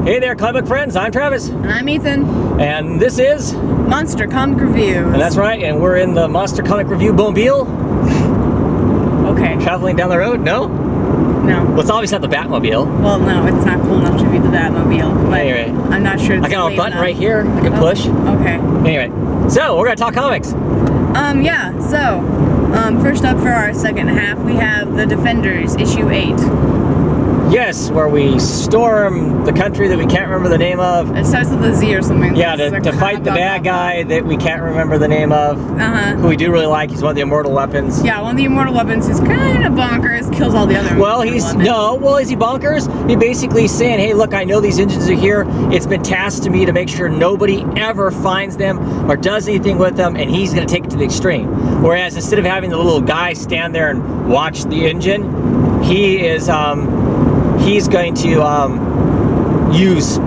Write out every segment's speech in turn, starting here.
Hey there, comic book friends. I'm Travis. And I'm Ethan. And this is Monster Comic Reviews. And that's right, and we're in the Monster Comic Review Mobile. Okay. Traveling down the road? No? No. Well, it's obviously not the Batmobile. Well, no, it's not cool enough to be the Batmobile. But Anyway. I'm not sure it's I got a button enough. right here I can push. Okay. Anyway, so we're going to talk comics. Yeah, so, first up for our second half, we have The Defenders, issue 8. Yes, where we storm the country that we can't remember the name of. It starts with a Z or something. Yeah, to fight the bad guy that we can't remember the name of. Who we do really like. He's one of the immortal weapons. Yeah, one of the immortal weapons is kind of bonkers, kills all the other Well, weapons. is he bonkers? He basically saying, hey, look, I know these engines are here. It's been tasked to me to make sure nobody ever finds them or does anything with them, and he's going to take it to the extreme. Whereas instead of having the little guy stand there and watch the engine, he is, he's going to use,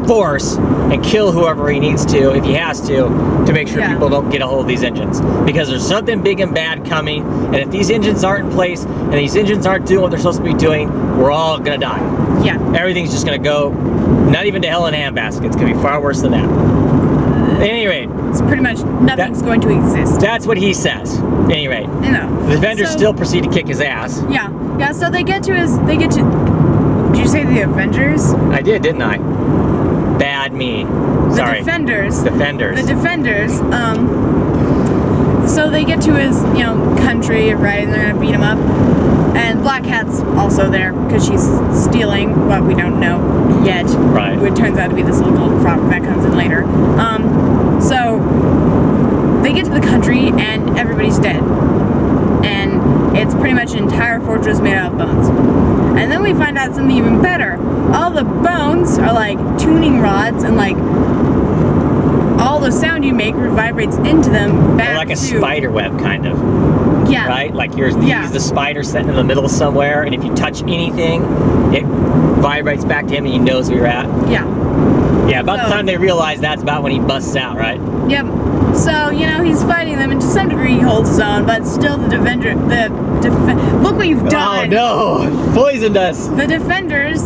force and kill whoever he needs to, if he has to make sure people don't get a hold of these engines. Because there's something big and bad coming, and if these engines aren't in place, and these engines aren't doing what they're supposed to be doing, we're all gonna die. Yeah. Everything's just gonna go, not even to hell in a handbasket. It's gonna be far worse than that. At any rate, it's pretty much nothing's going to exist. that's what he says. At any rate, the Defenders still proceed to kick his ass. Yeah, so they get to, did you say the Avengers? I did, didn't I? Bad me. Sorry. The Defenders. Defenders. The Defenders, so they get to his, country, right, and they're gonna beat him up. And Black Cat's also there, because she's stealing what we don't know yet. Right. It turns out to be this little golden frog that comes in later. So they get to the country, and everybody's dead. And it's pretty much an entire fortress made out of bones. And then we find out something even better. All the bones are like tuning rods, and like all the sound you make vibrates into them back like a to, spider web, kind of. Yeah. Right? Like he's the spider sitting in the middle somewhere, and if you touch anything, it vibrates back to him, and he knows where you're at. Yeah. Yeah, about the time they realize that's about when he busts out, right? Yep. So, he's fighting them, and to some degree he holds his own, but still the Defender, look what you've done! Oh no! Poisoned us! The Defenders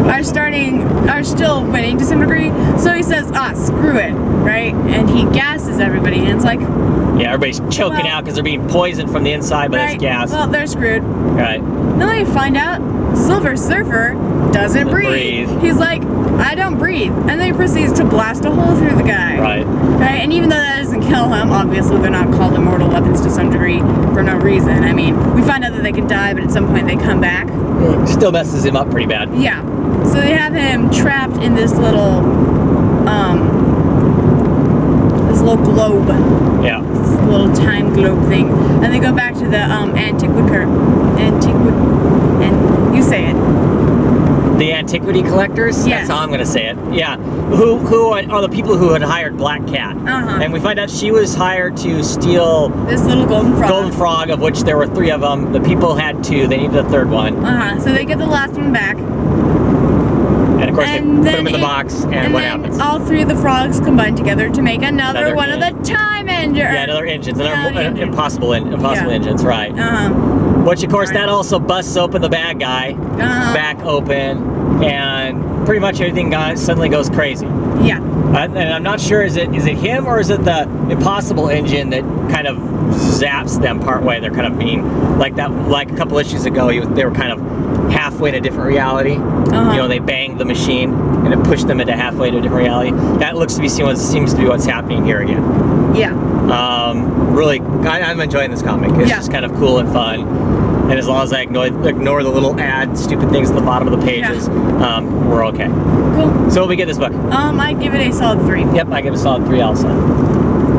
are still winning to some degree, so he says, screw it, right? And he gasses everybody, and it's like... Yeah, everybody's choking out because they're being poisoned from the inside by this gas. Well, they're screwed. Right. Then we find out Silver Surfer doesn't breathe. He's like, I don't breathe. And then he proceeds to blast a hole through the guy. Right. Right? And even though that doesn't kill him, obviously they're not called immortal weapons to some degree for no reason. I mean, we find out that they can die, but at some point they come back. Still messes him up pretty bad. Yeah. So they have him trapped in this little globe. Yeah. This little time globe thing. And they go back to the and you say it. The antiquity collectors? Yes. That's how I'm going to say it. Yeah. Who are the people who had hired Black Cat. And we find out she was hired to steal this little golden frog. Golden frog, of which there were 3 of them. The people had 2. They needed a 3rd one. So they get the last one back. And of course they put them in the box, and what happens? All 3 of the frogs combine together to make another one of the time engines. Yeah, another engines. Another impossible engines, right. Which, of course, that also busts open the bad guy back open, and pretty much everything suddenly goes crazy. Yeah. And I'm not sure, is it him or is it the impossible engine that kind of zaps them partway? They're kind of being like that. Like a couple issues ago, they were kind of halfway in a different reality. They banged the machine and it pushed them into halfway to a different reality. That looks to be seems to be what's happening here again. Yeah. Really, I'm enjoying this comic. It's just kind of cool and fun. And as long as I ignore the little stupid things at the bottom of the pages, we're okay. Cool. So what we get this book? I give it a solid 3. Yep, I give it a solid 3 also.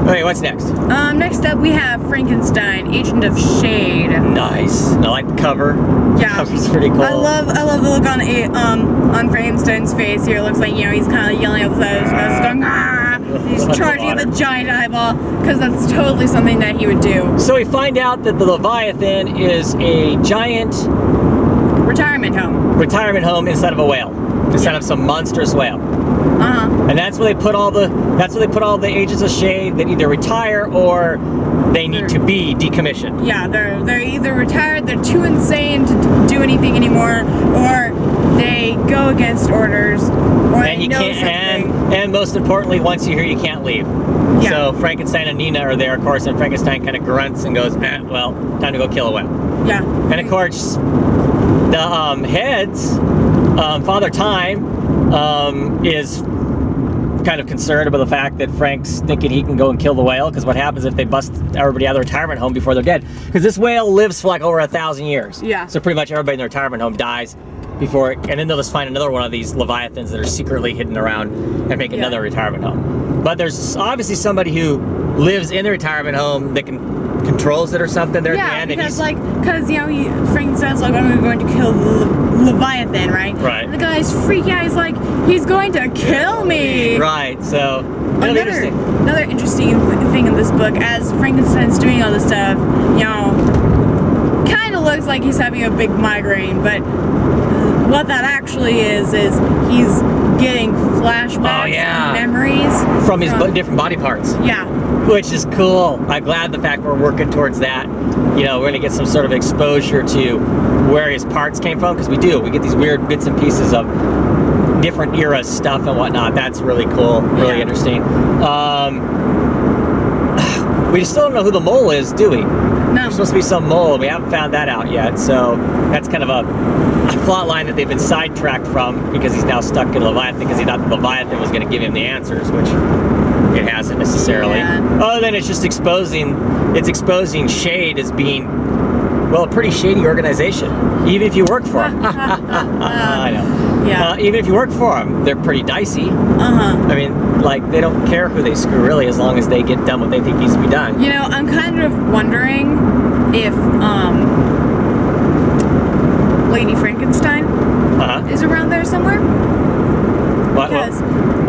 Okay, what's next? Next up we have Frankenstein, Agent of SHADE. Nice. I like the cover. Yeah. The cover's pretty cool. I love the look on Frankenstein's face here. It looks like, he's kind of yelling out the side of his mouth, going, ah! He's charging at the giant eyeball, because that's totally something that he would do. So we find out that the Leviathan is a giant retirement home instead of a whale. Instead of some monstrous whale. Uh-huh. And that's where they put all the Agents of SHADE that either retire or they need to be decommissioned. Yeah, they're either retired, they're too insane to do anything anymore, or they go against orders, or And they you know can't, something. and most importantly, once you're here, you can't leave. Yeah. So Frankenstein and Nina are there, of course, and Frankenstein kind of grunts and goes, well, time to go kill a whale. Yeah. And of course, the heads, Father Time, is kind of concerned about the fact that Frank's thinking he can go and kill the whale, because what happens if they bust everybody out of the retirement home before they're dead? Because this whale lives for like over 1,000 years. Yeah. So pretty much everybody in the retirement home dies before, and then they'll just find another one of these leviathans that are secretly hidden around and make another retirement home. But there's obviously somebody who lives in the retirement home that controls it or something there at the end. Because Frankenstein's like, I'm going to kill the Leviathan, right? Right. And the guy's freaking out. He's like, he's going to kill me. Right. So Another interesting thing in this book, as Frankenstein's doing all this stuff, kind of looks like he's having a big migraine, but what that actually is he's getting flashbacks and memories from his different body parts. Yeah. Which is cool. I'm glad the fact we're working towards that. We're going to get some sort of exposure to where his parts came from, because we get these weird bits and pieces of different era stuff and whatnot. That's really cool, really interesting. We still don't know who the mole is, do we? No. There's supposed to be some mole, and we haven't found that out yet. So that's kind of a plot line that they've been sidetracked from, because he's now stuck in Leviathan, because he thought the Leviathan was going to give him the answers, which it hasn't necessarily. Yeah. Other than it's just exposing SHADE as being, well, a pretty shady organization. Even if you work for them. I know. Yeah. Even if you work for them, they're pretty dicey. I mean, like, they don't care who they screw, really, as long as they get done what they think needs to be done. I'm kind of wondering if Lady Frankenstein is around there somewhere. Why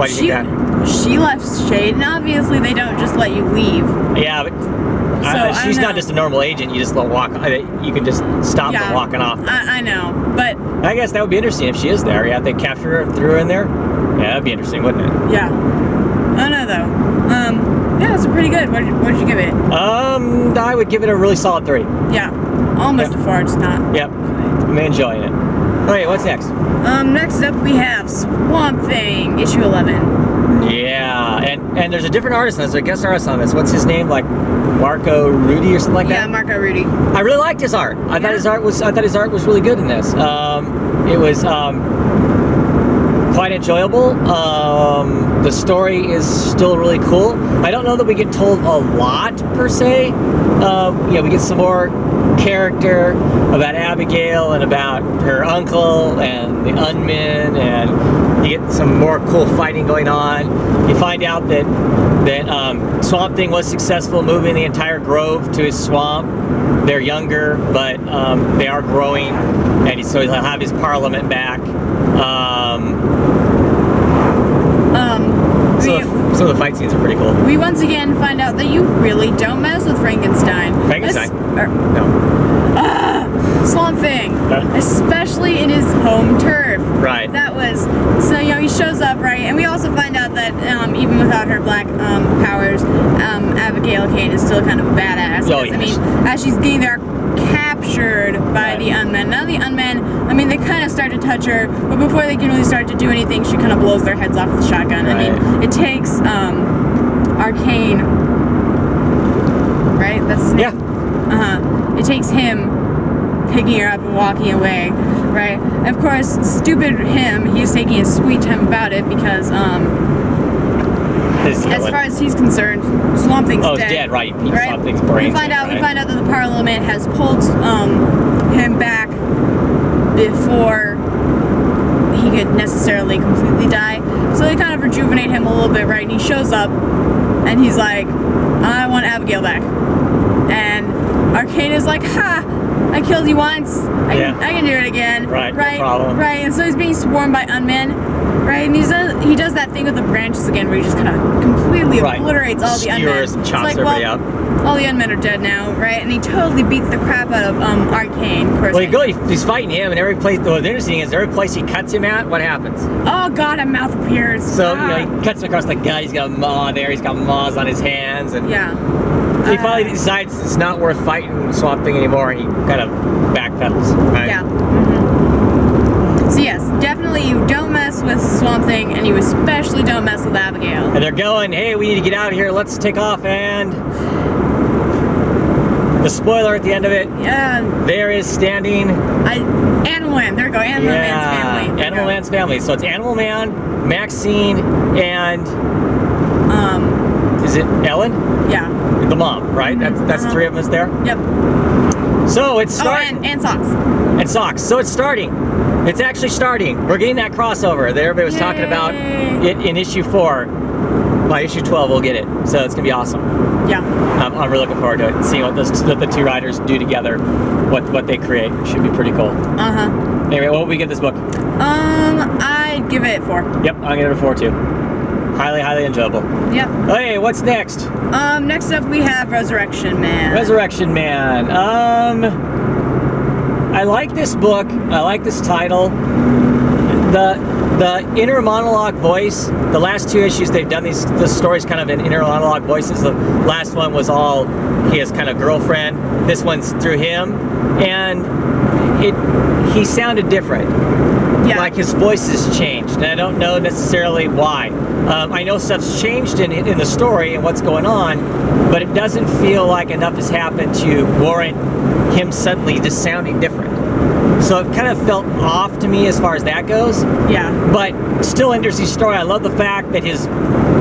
do you think that? She left SHADE, and obviously they don't just let you leave. Yeah, but she's not just a normal agent. You just let walk. You can just stop them walking off. I know, but I guess that would be interesting if she is there. Yeah, if they capture her, threw her in there. Yeah, that'd be interesting, wouldn't it? Yeah. I know though. Yeah, it's pretty good. What did you give it? I would give it a really solid 3. Yeah, almost a 4, just not. Yep, I'm enjoying it. All right, what's next? Next up we have Swamp Thing, issue 11. Yeah, and there's a different artist on this, a guest artist on this. What's his name? Like Marco Rudy or something like that? Yeah, Marco Rudy. I really liked his art. I thought his art was really good in this. It was quite enjoyable. The story is still really cool. I don't know that we get told a lot per se. We get some more character about Abigail and about her uncle and the Unmen, and you get some more cool fighting going on. You find out that Swamp Thing was successful moving the entire grove to his swamp. They're younger, but they are growing, and so he'll have his parliament back. So the fight scenes are pretty cool. We once again find out that you really don't mess with Frankenstein. No. Swamp Thing, especially in his home turf. Right. That was, so he shows up, right? And we also find out that even without her black powers, Abigail Kane is still kind of a badass. Oh, yes. I mean, as she's getting there captured by the Unmen. Now the Unmen, they kind of start to touch her, but before they can really start to do anything, she kind of blows their heads off with a shotgun. Right. I mean, it takes Arcane, right? That's his name? Yeah. It takes him picking her up and walking away, right? And of course, stupid him, he's taking his sweet time about it, because as far as he's concerned, Swamp Thing's dead. Oh, he's dead, right. Swamp Thing's brains. We find out that the Parliament has pulled him back before he could necessarily completely die. So they kind of rejuvenate him a little bit, right? And he shows up, and he's like, I want Abigail back. And Arcane is like, ha! I killed you once. I can do it again. Right. No problem. Right. And so he's being swarmed by Unmen. Right. And he does that thing with the branches again, where he just kind of completely obliterates all the Unmen. And chops everybody up. All the Unmen are dead now, right? And he totally beats the crap out of Arcane. Of course. Well, he's fighting him, and every place. What's interesting is every place he cuts him at, what happens? Oh God, a mouth appears. So he cuts him across the gut. He's got a maw there. He's got maws on his hands, and he finally decides it's not worth fighting Swamp Thing anymore, and he kind of backpedals. Right? Yeah. So yes, mess with Swamp Thing, and you especially don't mess with Abigail. And they're going, hey, we need to get out of here. Let's take off. And the spoiler at the end of it, Yeah. there is standing... Animal Man. There we go. Animal Man's family. There we Animal go. Man's family. So it's Animal Man, Maxine, and... is it Ellen? Yeah. The mom, right? That's three of us there. Yep. So it's Oh, starting. and Socks. And Socks. So it's starting. It's actually starting. We're getting that crossover that everybody was talking about it in issue 4. By issue 12, we'll get it. So it's gonna be awesome. Yeah. I'm really looking forward to it. Seeing what the two writers do together, what they create. Should be pretty cool. Anyway, what would we give this book? I'd give it 4. Yep, I'm gonna give it a 4 too. Highly enjoyable. Yep. Hey, what's next? Next up we have Resurrection Man. Resurrection Man. I like this book. I like this title. The inner monologue voice. The last 2 issues they've done the stories kind of in inner monologue voices. The last one was all his kind of girlfriend. This one's through him, and he sounded different. Yeah. Like his voice has changed, and I don't know necessarily why. I know stuff's changed in the story and what's going on, but it doesn't feel like enough has happened to warrant him suddenly just sounding different. So it kind of felt off to me as far as that goes. Yeah. But still interesting story. I love the fact that his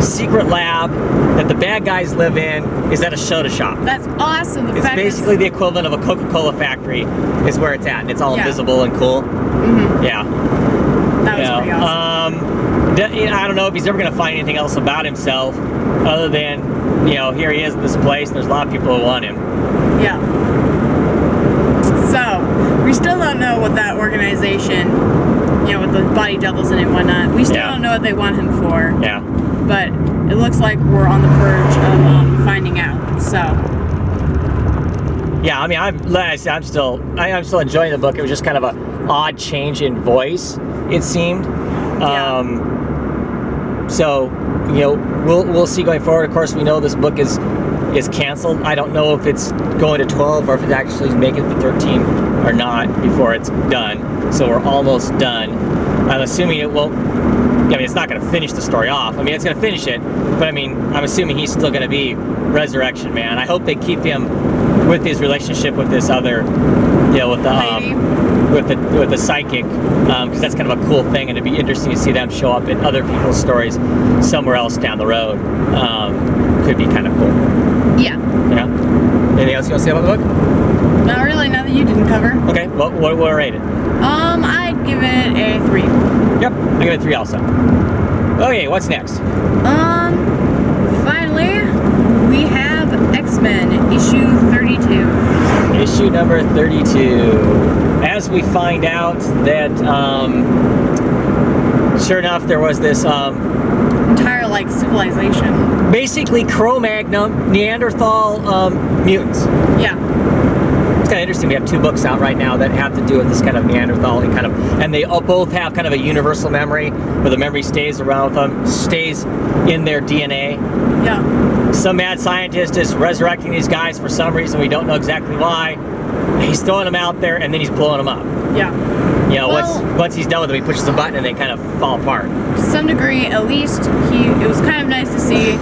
secret lab that the bad guys live in is at a soda shop. That's awesome. It's basically the equivalent of a Coca-Cola factory is where it's at, and it's all invisible and cool. Yeah. That was pretty awesome. I don't know if he's ever going to find anything else about himself other than, here he is in this place, and there's a lot of people who want him. Yeah. So, we still don't know what that organization, with the body doubles and whatnot, we still don't know what they want him for. Yeah. But it looks like we're on the verge of finding out, so. Yeah, I mean, I'm still enjoying the book. It was just kind of an odd change in voice, it seemed. So, we'll see going forward. Of course, we know this book is canceled. I don't know if it's going to 12 or if it actually making it to 13 or not before it's done. So we're almost done. I'm assuming it won't. It's not going to finish the story off. it's going to finish it, but I'm assuming he's still going to be Resurrection Man. I hope they keep him with his relationship with this other, with the psychic, because that's kind of a cool thing, and it'd be interesting to see them show up in other people's stories somewhere else down the road. Could be kind of cool. Yeah. Yeah. Anything else you want to say about the book? Not really, nothing you didn't cover. Okay, what rate it? I'd give it a 3. Yep, I give it a 3 also. Okay, what's next? Finally, we have X-Men, issue 32. Issue number 32. As we find out that, sure enough, there was this, entire, civilization. Basically, Cro-Magnon, Neanderthal, mutants. Yeah. It's kind of interesting. We have 2 books out right now that have to do with this kind of Neanderthal and they both have kind of a universal memory, where the memory stays around with them, stays in their DNA. Yeah. Some mad scientist is resurrecting these guys for some reason. We don't know exactly why. He's throwing them out there, and then he's blowing them up. Yeah. Once he's done with them, he pushes a button and they kind of fall apart. To some degree, at least, it was kind of nice to see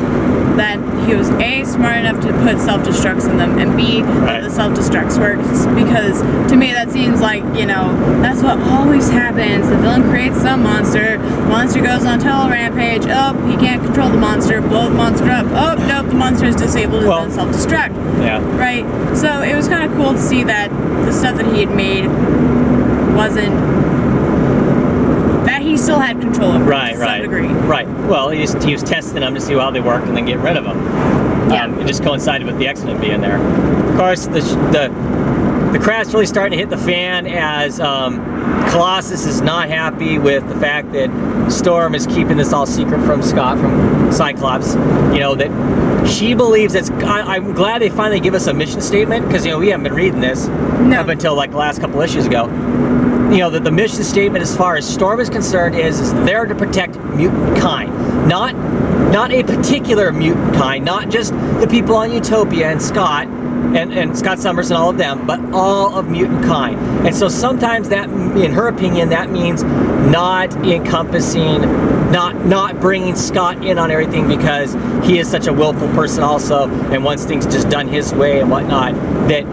that he was A, smart enough to put self-destructs in them, and B, that the self-destructs works, because to me that seems like, that's what always happens. The villain creates some monster goes on a total rampage, he can't control the monster, blow the monster up, nope, the monster is disabled and then self-destruct. Yeah. Right? So it was kind of cool to see that the stuff that he had made wasn't, that he still had control over to some degree. Right. Well, he was testing them to see how they work and then get rid of them. Yeah. It just coincided with the X-Men being there. Of course, the crap's really starting to hit the fan as Colossus is not happy with the fact that Storm is keeping this all secret from Scott, from Cyclops. That she believes I'm glad they finally give us a mission statement, because we haven't been reading this up until the last couple issues ago. That the mission statement as far as Storm is concerned is there to protect mutant kind, not a particular mutant kind, not just the people on Utopia and Scott, and Scott Summers and all of them, but all of mutant kind. And so sometimes that, in her opinion, that means not encompassing, not bringing Scott in on everything, because he is such a willful person also, and wants things just done his way and whatnot, that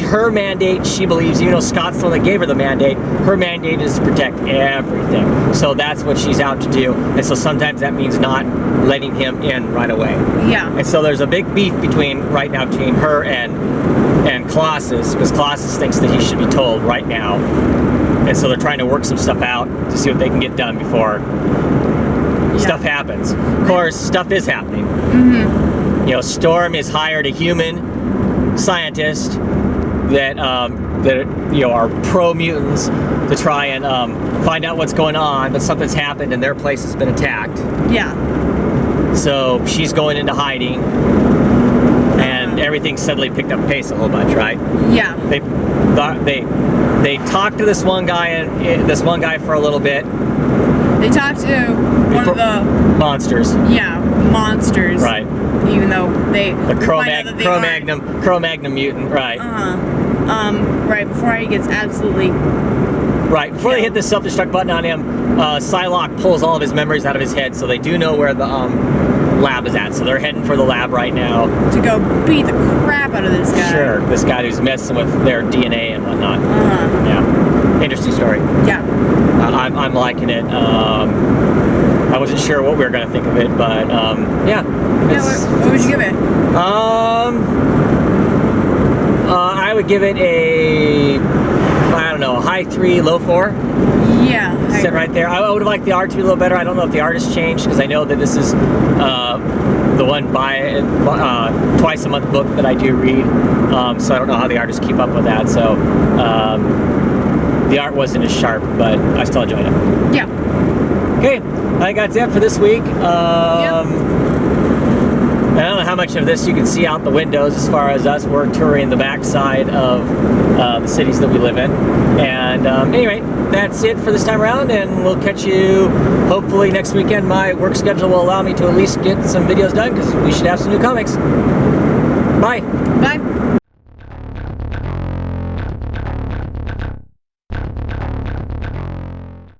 her mandate, she believes, even though Scott's the one that gave her the mandate, her mandate is to protect everything. So that's what she's out to do. And so sometimes that means not letting him in right away. Yeah. And so there's a big beef right now between her and Colossus, because Colossus thinks that he should be told right now. And so they're trying to work some stuff out to see what they can get done before stuff happens. Of course, stuff is happening. Mm-hmm. You know, Storm has hired a human scientist that you know, are pro mutants to try and find out what's going on, but something's happened and their place has been attacked. Yeah. So she's going into hiding, and everything suddenly picked up pace a whole bunch, right? Yeah. They talked to this one guy for a little bit. They talked to one of the monsters. Yeah, monsters. Right. Even though they the Cro-Magnon mutant, right? Right before he gets absolutely. Right before they hit the self-destruct button on him, Psylocke pulls all of his memories out of his head, so they do know where the lab is at. So they're heading for the lab right now to go beat the crap out of this guy. Sure, this guy who's messing with their DNA and whatnot. Yeah, interesting story. Yeah. I'm liking it. I wasn't sure what we were going to think of it, but yeah. What would you give it? I would give it a, I don't know, a high 3, low 4. Yeah. Sit right there. I would have liked the art to be a little better. I don't know if the art has changed, because I know that this is the one twice a month book that I do read. So I don't know how the artists keep up with that. So the art wasn't as sharp, but I still enjoyed it. Yeah. Okay, I think that's it for this week. I don't know how much of this you can see out the windows as far as us. We're touring the backside of the cities that we live in. And anyway, that's it for this time around, and we'll catch you hopefully next weekend. My work schedule will allow me to at least get some videos done, because we should have some new comics. Bye. Bye.